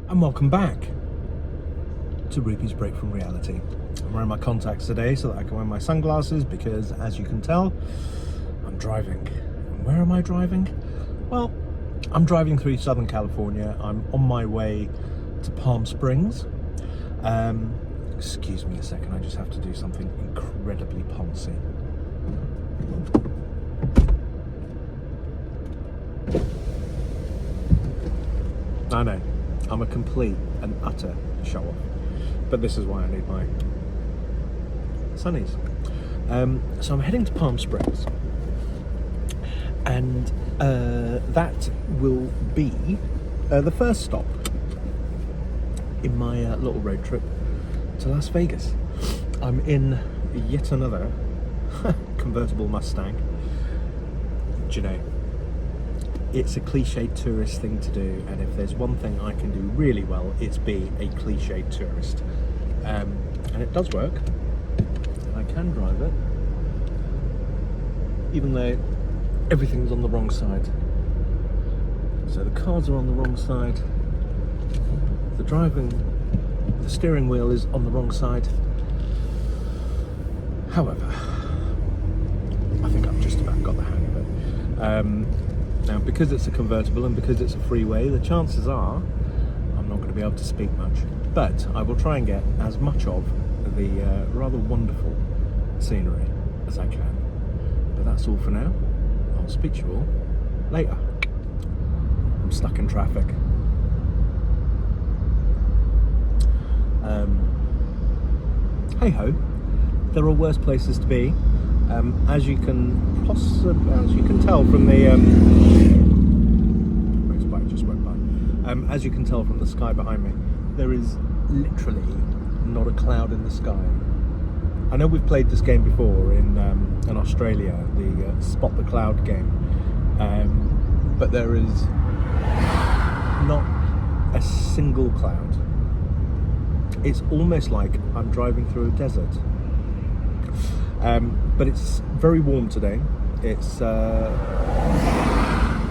And welcome back to Rupy's Break from Reality. I'm wearing my contacts today so that I can wear my sunglasses because, as you can tell, I'm driving. And where am I driving? Well, I'm driving through Southern California. I'm on my way to Palm Springs. Excuse me a second, I just have to do something incredibly poncy. I know, I'm a complete and utter show-off, but this is why I need my sunnies. So I'm heading to Palm Springs, and that will be the first stop in my little road trip to Las Vegas. I'm in yet another convertible Mustang. Do you know, it's a cliched tourist thing to do, and if there's one thing I can do really well, it's be a cliched tourist. And it does work. I can drive it, even though everything's on the wrong side. So the cars are on the wrong side, the steering wheel is on the wrong side. However, I think I've just about got the hang of it. Now, because it's a convertible and because it's a freeway, the chances are I'm not going to be able to speak much, but I will try and get as much of the rather wonderful scenery as I can. But that's all for now. I'll speak to you all later. I'm stuck in traffic. Hey ho, there are worse places to be. As you can tell from the motorbike just went by. As you can tell from the sky behind me, there is literally not a cloud in the sky. I know we've played this game before in Australia, the Spot the Cloud game, but there is not a single cloud. It's almost like I'm driving through a desert. But it's very warm today. It's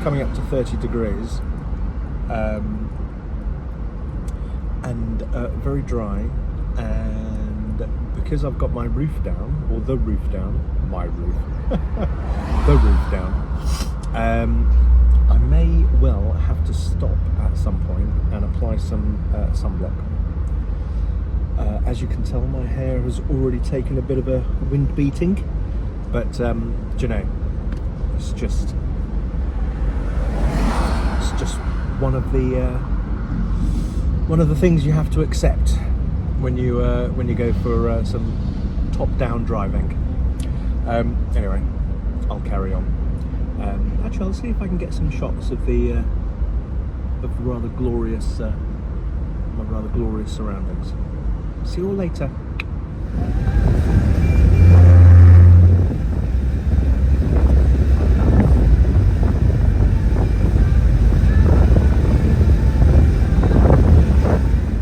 coming up to 30 degrees and very dry. And because I've got my roof down, or the roof down, my roof, the roof down, I may well have to stop at some point and apply some sunblock. As you can tell, my hair has already taken a bit of a wind beating, but do you know, it's just one of the things you have to accept when you go for some top-down driving. Anyway, I'll carry on. Actually, I'll see if I can get some shots of the rather glorious surroundings. See you all later.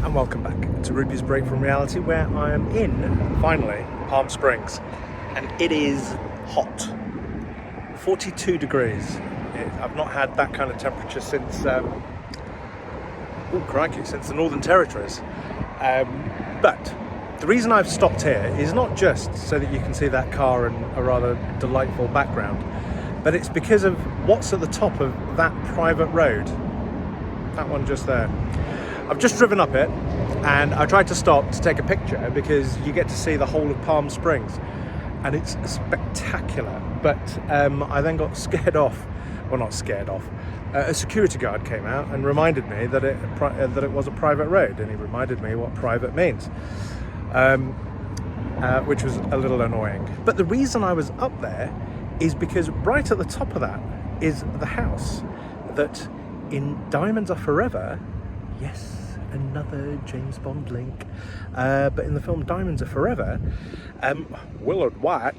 And welcome back to Rupy's Break from Reality, where I am in, finally, Palm Springs. And it is hot. 42 degrees. I've not had that kind of temperature since, since the Northern Territories. But the reason I've stopped here is not just so that you can see that car and a rather delightful background, but it's because of what's at the top of that private road. That one just there. I've just driven up it and I tried to stop to take a picture because you get to see the whole of Palm Springs and it's spectacular. But I then got scared off. Well, not scared off. A security guard came out and reminded me that it was a private road, and he reminded me what private means, which was a little annoying. But the reason I was up there is because right at the top of that is the house that in Diamonds Are Forever, yes, another James Bond link, but in the film Diamonds Are Forever, Willard White,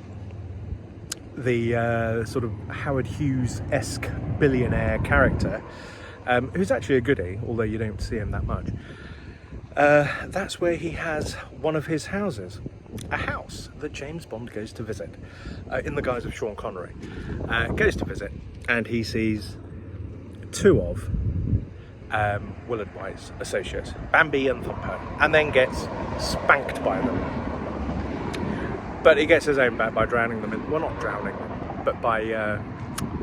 the sort of Howard Hughes-esque billionaire character, who's actually a goodie, although you don't see him that much. That's where he has one of his houses, a house that James Bond goes to visit, in the guise of Sean Connery. Goes to visit, and he sees two of Willard White's associates, Bambi and Thumper, and then gets spanked by them. But he gets his own back by drowning them in, well, not drowning them, but by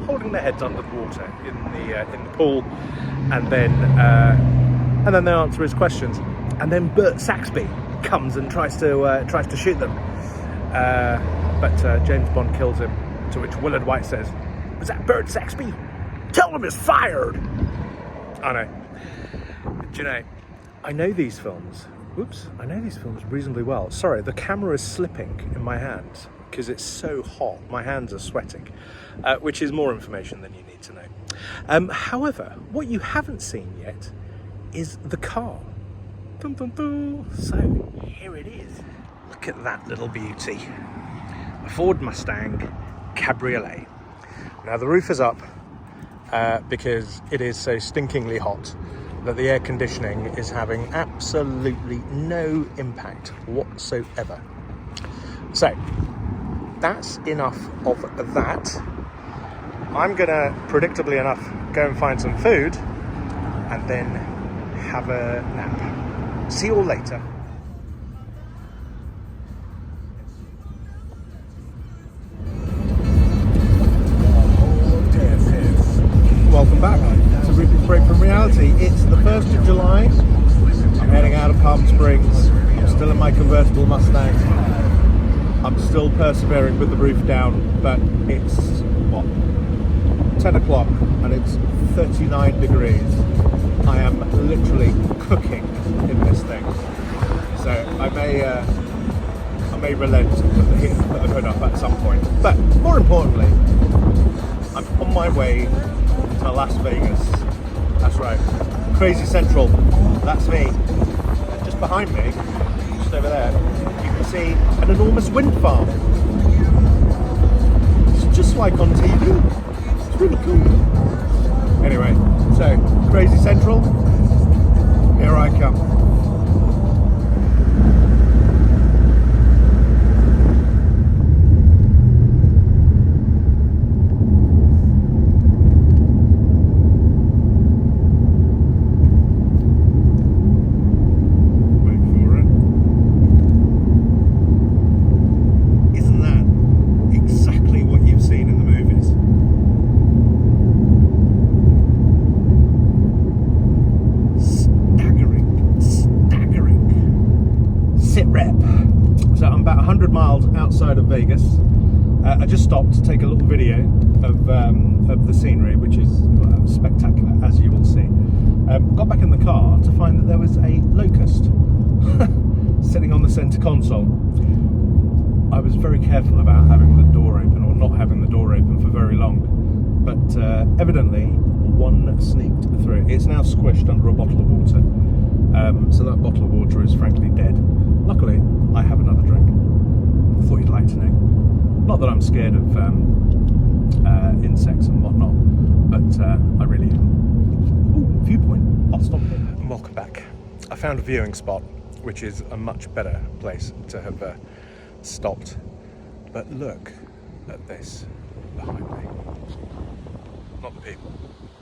holding their heads under the water in the pool, and then they answer his questions. And then Bert Saxby comes and tries to shoot them, but James Bond kills him. To which Willard White says, "Was that Bert Saxby? Tell him he's fired." I know. Do you know? I know these films. Whoops! I know these films reasonably well. Sorry, the camera is slipping in my hands because it's so hot. My hands are sweating, which is more information than you need to know. However, what you haven't seen yet is the car. Dun, dun, dun. So here it is. Look at that little beauty. A Ford Mustang Cabriolet. Now the roof is up because it is so stinkingly hot that the air conditioning is having absolutely no impact whatsoever. So that's enough of that. I'm gonna, predictably enough, go and find some food and then have a nap. See you all later. Welcome back to Rupy's Break from Reality. It's the 1st of July. I'm heading out of Palm Springs. I'm still in my convertible Mustang. I'm still persevering with the roof down, but it's, what, 10 o'clock and it's 39 degrees. I am literally cooking in this thing. So I may relent and put the hood up at some point. But more importantly, I'm on my way to Las Vegas. That's right, Crazy Central, that's me. And just behind me, just over there, you can see an enormous wind farm. It's just like on TV. It's really cool. Anyway, so Crazy Central, here I come. Outside of Vegas. I just stopped to take a little video of the scenery, which is spectacular, as you will see. Got back in the car to find that there was a locust sitting on the centre console. I was very careful about having the door open, or not having the door open for very long, but evidently one sneaked through. It's now squished under a bottle of water, so that bottle of water is frankly dead. Luckily, I have another drink. Thought you'd like to know. Not that I'm scared of insects and whatnot, but I really am. Ooh, viewpoint. I'll stop here. And welcome back. I found a viewing spot, which is a much better place to have stopped. But look at this behind me. Not the people.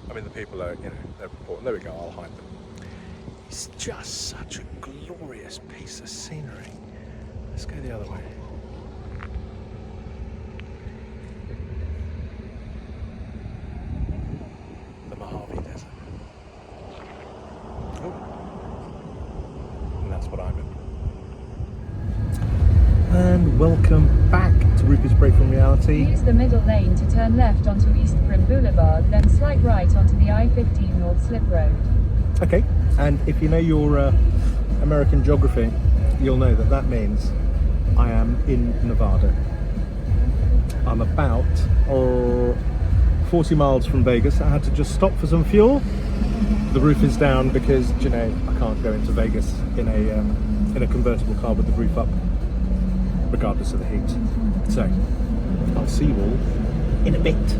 I mean, the people are, they're important. There we go. I'll hide them. It's just such a glorious piece of scenery. Let's go the other way. What I'm in. And welcome back to Rupy's Break from Reality. Use the middle lane to turn left onto East Prim Boulevard, then slide right onto the I-15 North Slip Road. Okay, and if you know your American geography, you'll know that that means I am in Nevada. I'm about 40 miles from Vegas. I had to just stop for some fuel. The roof is down because, I can't go into Vegas in a convertible car with the roof up, regardless of the heat. So, I'll see you all in a bit.